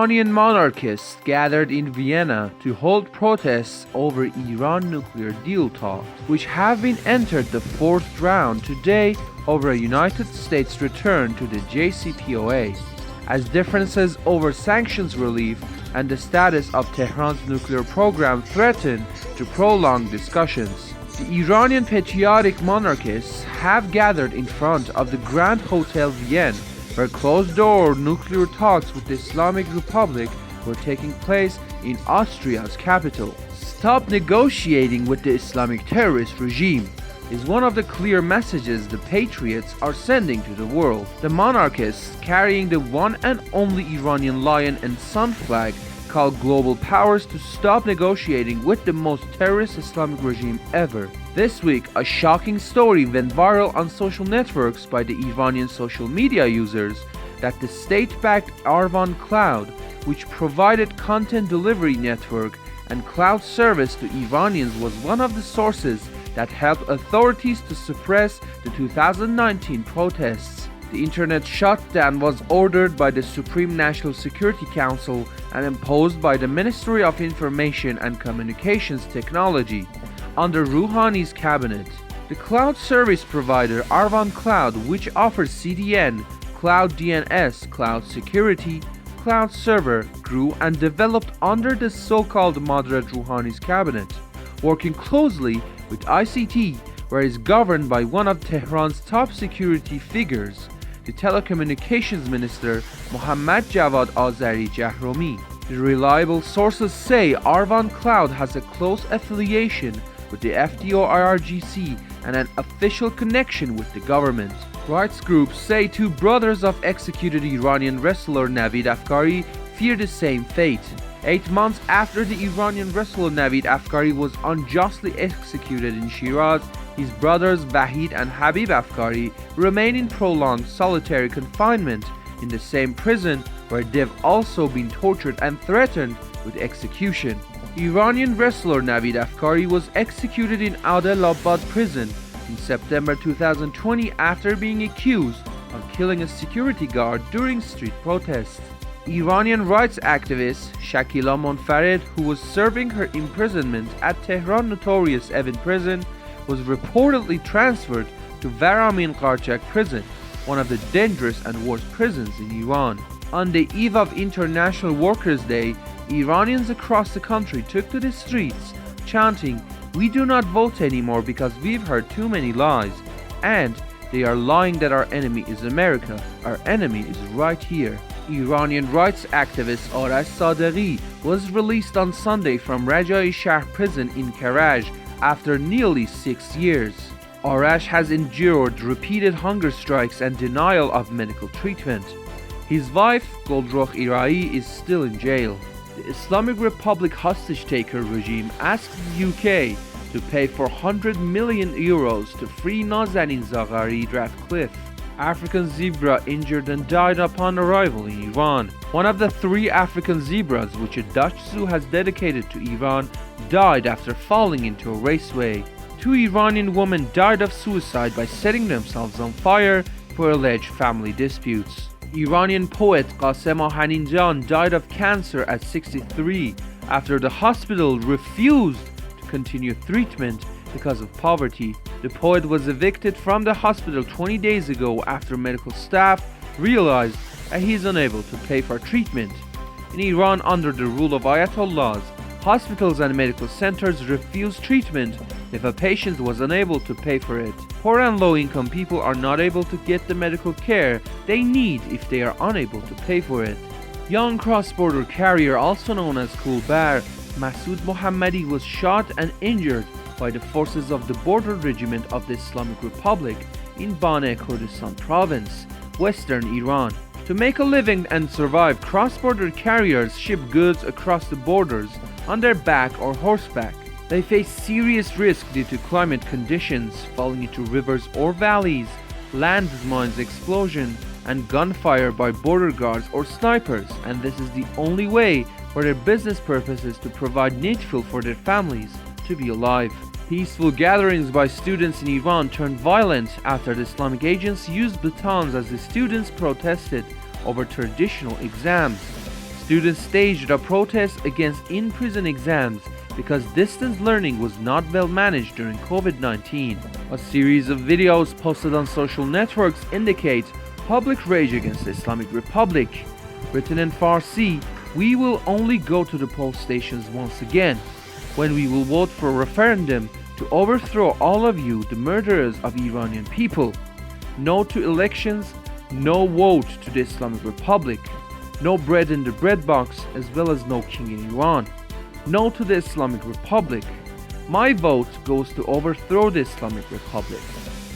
Iranian monarchists gathered in Vienna to hold protests over Iran nuclear deal talks, which have been entered the fourth round today over a United States return to the JCPOA, as differences over sanctions relief and the status of Tehran's nuclear program threaten to prolong discussions. The Iranian patriotic monarchists have gathered in front of the Grand Hotel Vienna, where closed-door nuclear talks with the Islamic Republic were taking place in Austria's capital. Stop negotiating with the Islamic terrorist regime is one of the clear messages the patriots are sending to the world. The monarchists, carrying the one and only Iranian lion and sun flag, call global powers to stop negotiating with the most terrorist Islamic regime ever. This week, a shocking story went viral on social networks by the Iranian social media users that the state-backed Arvan Cloud, which provided content delivery network and cloud service to Iranians, was one of the sources that helped authorities to suppress the 2019 protests. The internet shutdown was ordered by the Supreme National Security Council and imposed by the Ministry of Information and Communications Technology under Rouhani's cabinet. The cloud service provider Arvan Cloud, which offers CDN, Cloud DNS, Cloud Security, Cloud Server, grew and developed under the so-called moderate Rouhani's cabinet, working closely with ICT, where it is governed by one of Tehran's top security figures, the telecommunications minister Mohammad Javad Azari Jahromi. The reliable sources say Arvan Cloud has a close affiliation with the FDO-IRGC and an official connection with the government. Rights groups say two brothers of executed Iranian wrestler Navid Afkari fear the same fate. 8 months after the Iranian wrestler Navid Afkari was unjustly executed in Shiraz, his brothers Vahid and Habib Afkari remain in prolonged solitary confinement in the same prison where they've also been tortured and threatened with execution. Iranian wrestler Navid Afkari was executed in Adel-Abad prison in September 2020 after being accused of killing a security guard during street protests. Iranian rights activist Shakila Monfared, who was serving her imprisonment at Tehran notorious Evin prison, was reportedly transferred to Varamin Qarchak prison, one of the dangerous and worst prisons in Iran. On the eve of International Workers' Day, Iranians across the country took to the streets, chanting, "We do not vote anymore because we've heard too many lies," and "They are lying that our enemy is America. Our enemy is right here." Iranian rights activist Arash Sadeghi was released on Sunday from Rajai Shahr prison in Karaj after nearly 6 years. Arash has endured repeated hunger strikes and denial of medical treatment. His wife, Goldrokh Irai, is still in jail. The Islamic Republic hostage-taker regime asked the UK to pay 400 million euros to free Nazanin Zaghari Ratcliffe, African zebra injured and died upon arrival in Iran. One of the 3 African zebras which a Dutch zoo has dedicated to Iran died after falling into a raceway. 2 Iranian women died of suicide by setting themselves on fire for alleged family disputes. Iranian poet Qasem Ahaninjan died of cancer at 63 after the hospital refused to continue treatment because of poverty. The poet was evicted from the hospital 20 days ago after medical staff realized that he is unable to pay for treatment. In Iran, under the rule of Ayatollahs, hospitals and medical centers refuse treatment if a patient was unable to pay for it. Poor and low-income people are not able to get the medical care they need if they are unable to pay for it. Young cross-border carrier, also known as Kulbar, Masoud Mohammadi, was shot and injured by the forces of the border regiment of the Islamic Republic in Bane Kurdistan province, western Iran. To make a living and survive, cross-border carriers ship goods across the borders on their back or horseback. They face serious risk due to climate conditions, falling into rivers or valleys, landmines explosion, and gunfire by border guards or snipers, and this is the only way for their business purposes to provide needful for their families to be alive. Peaceful gatherings by students in Iran turned violent after the Islamic agents used batons as the students protested over traditional exams. Students staged a protest against in-prison exams because distance learning was not well managed during COVID-19. A series of videos posted on social networks indicate public rage against the Islamic Republic. Written in Farsi, we will only go to the poll stations once again, when we will vote for a referendum to overthrow all of you, the murderers of Iranian people. No to elections, no vote to the Islamic Republic. No bread in the bread box, as well as no king in Iran. No to the Islamic Republic. My vote goes to overthrow the Islamic Republic.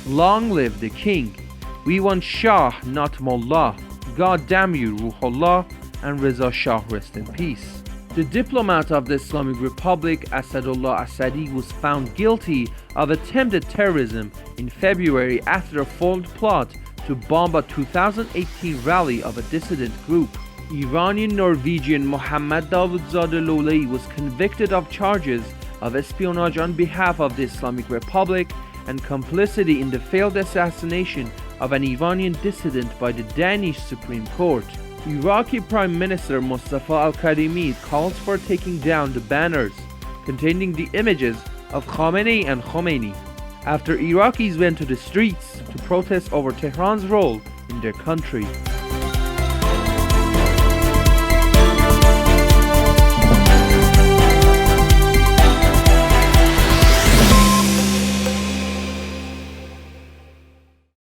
Long live the king. We want Shah, not Mullah. God damn you, Ruhollah, and Reza Shah rest in peace. The diplomat of the Islamic Republic, Asadullah Asadi, was found guilty of attempted terrorism in February after a failed plot to bomb a 2018 rally of a dissident group. Iranian-Norwegian Mohammad Davudzadeh Lolei was convicted of charges of espionage on behalf of the Islamic Republic and complicity in the failed assassination of an Iranian dissident by the Danish Supreme Court. Iraqi Prime Minister Mustafa al-Kadhimi calls for taking down the banners containing the images of Khamenei and Khomeini after Iraqis went to the streets to protest over Tehran's role in their country.